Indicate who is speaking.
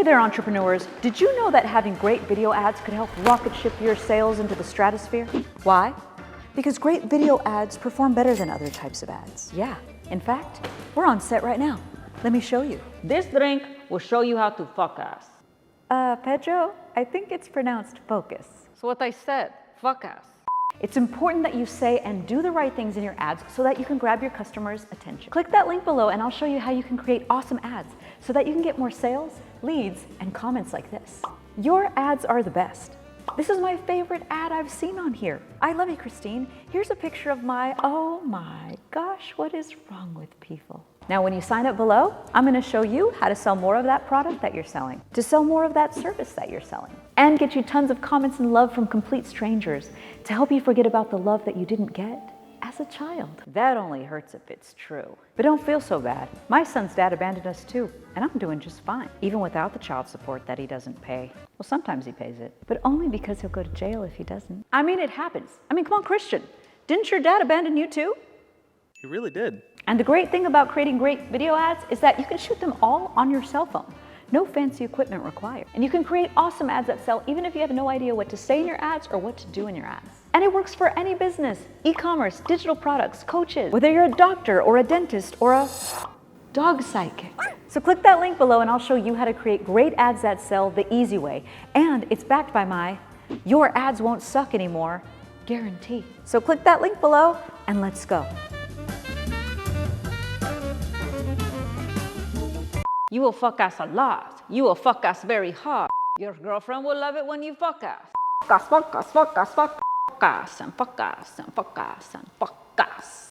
Speaker 1: Hey there, entrepreneurs. Did you know that having great video ads could help rocket ship your sales into the stratosphere? Why? Because great video ads perform better than other types of ads. Yeah, in fact, we're on set right now. Let me show you.
Speaker 2: This drink will show you how to fuck ass.
Speaker 1: Pedro, I think it's pronounced focus.
Speaker 2: So what I said, fuck ass.
Speaker 1: It's important that you say and do the right things in your ads so that you can grab your customers' attention. Click that link below and I'll show you how you can create awesome ads so that you can get more sales, leads, and comments like this. Your ads are the best. This is my favorite ad I've seen on here. I love you, Kristine. Here's a picture of oh my gosh, what is wrong with people? Now, when you sign up below, I'm gonna show you how to sell more of that product that you're selling, to sell more of that service that you're selling, and get you tons of comments and love from complete strangers to help you forget about the love that you didn't get as a child. That only hurts if it's true. But don't feel so bad. My son's dad abandoned us too, and I'm doing just fine, even without the child support that he doesn't pay. Well, sometimes he pays it, but only because he'll go to jail if he doesn't. I mean, it happens. I mean, come on, Christian. Didn't your dad abandon you too?
Speaker 3: He really did.
Speaker 1: And the great thing about creating great video ads is that you can shoot them all on your cell phone. No fancy equipment required. And you can create awesome ads that sell even if you have no idea what to say in your ads or what to do in your ads. And it works for any business, e-commerce, digital products, coaches, whether you're a doctor or a dentist or a dog psychic. So click that link below and I'll show you how to create great ads that sell the easy way. And it's backed by my "your ads won't suck anymore" guarantee. So click that link below and let's go.
Speaker 2: You will fuck ass a lot. You will fuck ass very hard. Your girlfriend will love it when you fuck ass. Fuck ass, fuck ass, fuck ass, fuck ass, and fuck ass, and fuck ass, and fuck ass.